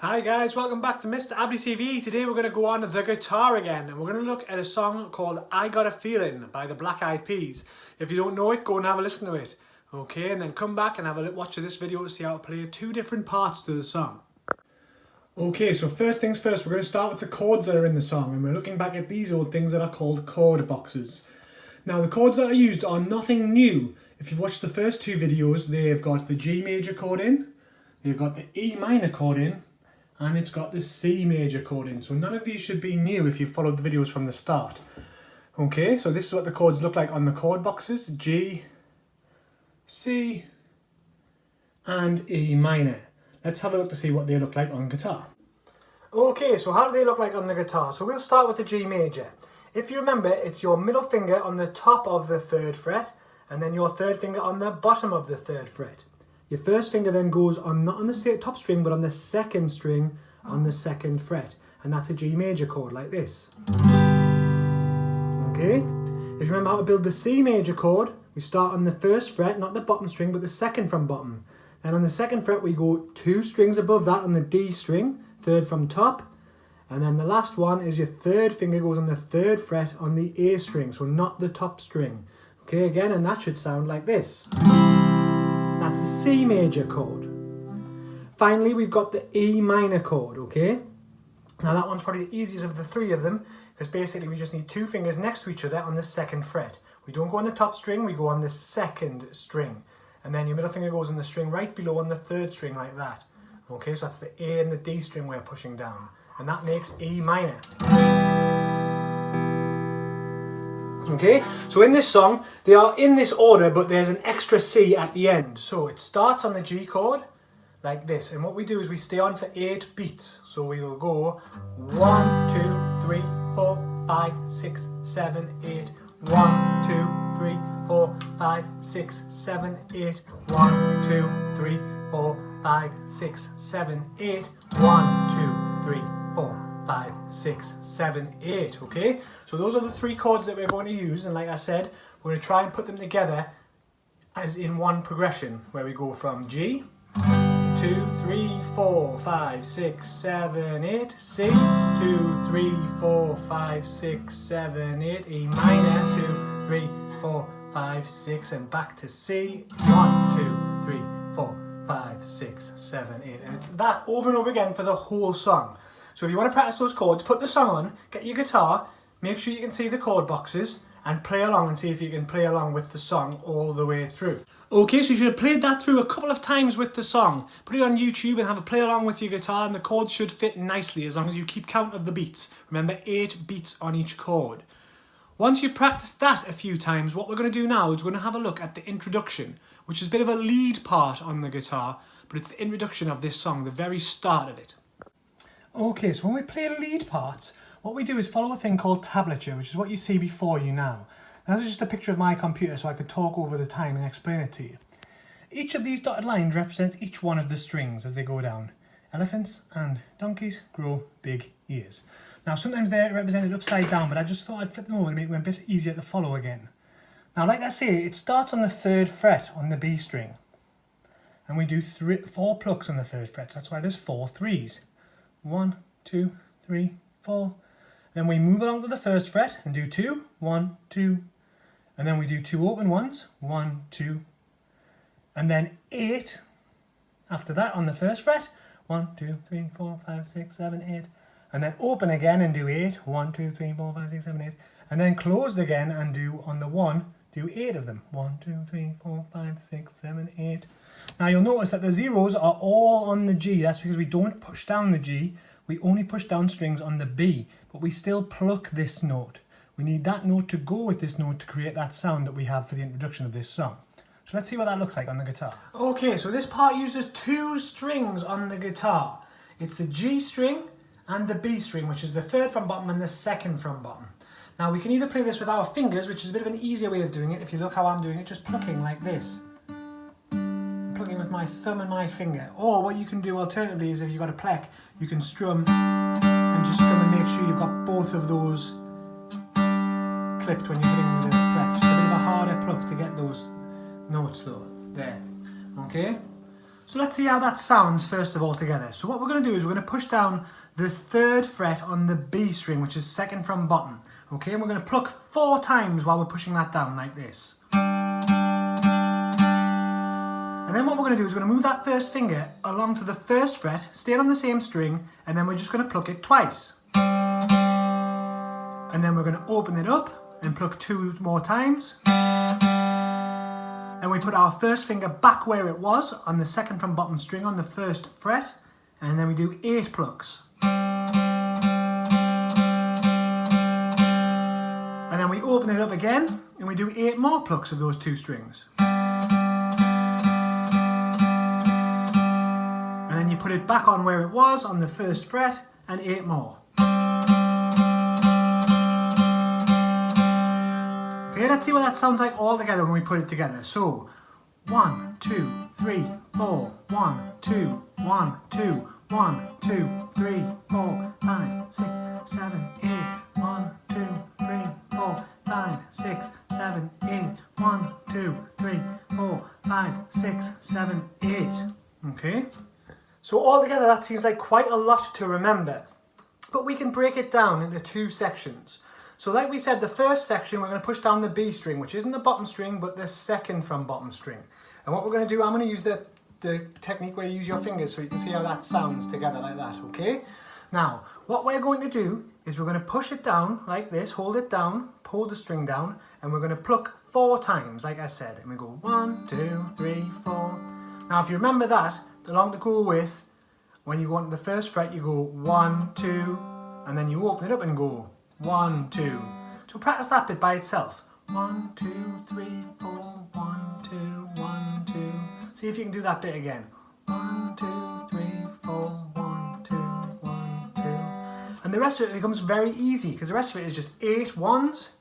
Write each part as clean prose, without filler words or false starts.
Hi guys, welcome back to Mr. Abadi TV. Today we're going to go on the guitar again and we're going to look at a song called I Got a Feeling by the Black Eyed Peas. If you don't know it, go and have a listen to it. Okay, and then come back and have a watch of this video to see how to play two different parts to the song. Okay, so first things first, we're going to start with the chords that are in the song and we're looking back at these old things that are called chord boxes. Now the chords that are used are nothing new. If you've watched the first two videos, they've got the G major chord in, they've got the E minor chord in, and it's got the C major chord in. So none of these should be new if you followed the videos from the start. Okay, so this is what the chords look like on the chord boxes. G, C, and E minor. Let's have a look to see what they look like on guitar. Okay, so how do they look like on the guitar? So we'll start with the G major. If you remember, it's your middle finger on the top of the 3rd fret, and then your 3rd finger on the bottom of the 3rd fret. Your first finger then goes on, not on the top string, but on the 2nd string on the 2nd fret. And that's a G major chord, like this. Okay? If you remember how to build the C major chord, we start on the 1st fret, not the bottom string, but the 2nd from bottom. Then on the 2nd fret, we go 2 strings above that on the D string, 3rd from top. And then the last one is your 3rd finger goes on the 3rd fret on the A string, so not the top string. Okay, again, and that should sound like this. That's a C major chord. Finally, we've got the E minor chord, okay? Now that one's probably the easiest of the three of them, because basically we just need 2 fingers next to each other on the 2nd fret. We don't go on the top string, we go on the 2nd string. And then your middle finger goes on the string right below on the 3rd string like that. Okay, so that's the A and the D string we're pushing down. And that makes E minor. Okay, so in this song, they are in this order, but there's an extra C at the end. So it starts on the G chord, like this. And what we do is we stay on for 8 beats. So we'll go 1, 2, 3, 4, 5, 6, 7, 8. 1, 2, 3, 4, 5, 6, 7, 8. 1, 2, 3, 4, 5, 6, 7, 8. 1, 2, 3, 4, 5, 6, 7, 8. Okay, so those are the 3 chords that we're going to use, and like I said, we're going to try and put them together as in one progression where we go from G, 2, 3, 4, 5, 6, 7, 8, C, 2, 3, 4, 5, 6, 7, 8, E minor, 2, 3, 4, 5, 6, and back to C, 1, 2, 3, 4, 5, 6, 7, 8, and it's that over and over again for the whole song. So if you want to practice those chords, put the song on, get your guitar, make sure you can see the chord boxes, and play along and see if you can play along with the song all the way through. Okay, so you should have played that through a couple of times with the song. Put it on YouTube and have a play along with your guitar, and the chords should fit nicely as long as you keep count of the beats. Remember, 8 beats on each chord. Once you've practiced that a few times, what we're going to do now is we're going to have a look at the introduction, which is a bit of a lead part on the guitar, but it's the introduction of this song, the very start of it. Okay, so when we play lead parts, what we do is follow a thing called tablature, which is what you see before you now. Now, this is just a picture of my computer so I could talk over the time and explain it to you. Each of these dotted lines represents each one of the strings as they go down. Elephants and donkeys grow big ears. Now, sometimes they're represented upside down, but I just thought I'd flip them over to make them a bit easier to follow again. Now, like I say, it starts on the 3rd fret on the B string. And we do 4 plucks on the 3rd fret, so that's why there's 4 threes. 1, 2, 3, 4. Then we move along to the 1st fret and do 2, 1, 2. And then we do 2 open ones, 1, 2. And then 8 after that on the 1st fret. 1, 2, 3, 4, 5, 6, 7, 8. And then open again and do 8. 1, 2, 3, 4, 5, 6, 7, 8. And then closed again and do on the 1, do 8 of them. 1, 2, 3, 4, 5, 6, 7, 8. Now you'll notice that the zeros are all on the G. That's because we don't push down the G. We only push down strings on the B. But we still pluck this note. We need that note to go with this note to create that sound that we have for the introduction of this song. So let's see what that looks like on the guitar. Okay, so this part uses 2 strings on the guitar. It's the G string and the B string, which is the 3rd from bottom and the 2nd from bottom. Now we can either play this with our fingers, which is a bit of an easier way of doing it. If you look how I'm doing it, just plucking like this. Plucking with my thumb and my finger. Or what you can do alternatively is if you've got a pleck, you can strum and just strum and make sure you've got both of those clipped when you're hitting with a pleck. Just a bit of a harder pluck to get those notes though. There. Okay? So let's see how that sounds first of all together. So what we're going to do is we're going to push down the 3rd fret on the B string, which is 2nd from bottom. Okay, and we're going to pluck 4 times while we're pushing that down like this. And then what we're going to do is we're going to move that 1st finger along to the 1st fret, staying on the same string, and then we're just going to pluck it twice. And then we're going to open it up and pluck 2 more times. Then we put our 1st finger back where it was on the 2nd from bottom string on the 1st fret, and then we do 8 plucks. And then we open it up again and we do 8 more plucks of those 2 strings. And then you put it back on where it was on the 1st fret and 8 more. Okay, let's see what that sounds like all together when we put it together. So, 1, 2, 3, 4, 1, 2, 1, 2, 1, 2, 3, 4, 5, 6, 7, 8, 1, 2, 3, 4, 5, 6, 7, 8, 1, 2, 3, 4, 5, 6, 7, 8. Okay? So all together that seems like quite a lot to remember. But we can break it down into 2 sections. So like we said, the first section we're going to push down the B string, which isn't the bottom string, but the 2nd from bottom string. And what we're going to do, I'm going to use the technique where you use your fingers so you can see how that sounds together like that, okay? Now, what we're going to do is we're going to push it down like this, hold it down, pull the string down, and we're going to pluck 4 times, like I said. And we go 1, 2, 3, 4. Now, if you remember that, along to go with, when you go onto the 1st fret, you go 1, 2, and then you open it up and go 1, 2. So practice that bit by itself. 1, 2, 3, 4, 1, 2, 1, 2. See if you can do that bit again. 1, 2, 3, 4, 1, 2, 1, 2. And the rest of it becomes very easy because the rest of it is just 8 ones,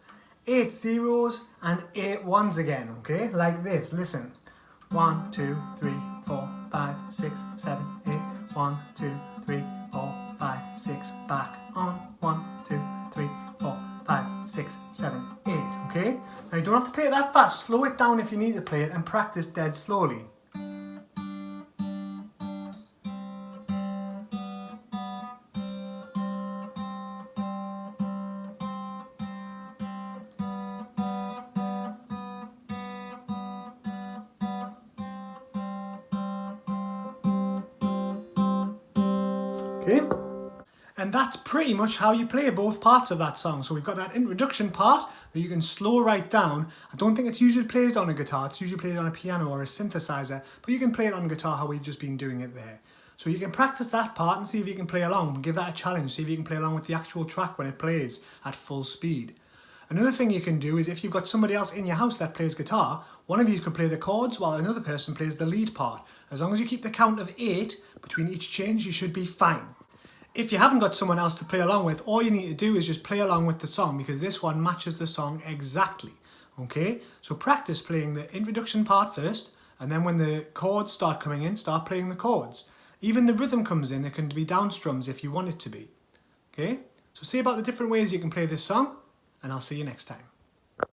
8 zeros, and 8 ones again. Okay, like this. Listen. 1, 2, 3, 4, 5, 6, 7, 8. 1, 2, 3, 4, 5, 6. Back on. 1, 2, 3, 4, 5, 6, 7, 8. Okay? Now you don't have to play it that fast. Slow it down if you need to play it and practice dead slowly. Okay? And that's pretty much how you play both parts of that song. So we've got that introduction part that you can slow right down. I don't think it's usually played on a guitar. It's usually played on a piano or a synthesizer. But you can play it on guitar how we've just been doing it there. So you can practice that part and see if you can play along. Give that a challenge. See if you can play along with the actual track when it plays at full speed. Another thing you can do is if you've got somebody else in your house that plays guitar, one of you could play the chords while another person plays the lead part. As long as you keep the count of 8 between each change, you should be fine. If you haven't got someone else to play along with, all you need to do is just play along with the song because this one matches the song exactly. Okay? So practice playing the introduction part first, and then when the chords start coming in, start playing the chords. Even the rhythm comes in, it can be down strums if you want it to be. Okay? So see about the different ways you can play this song, and I'll see you next time.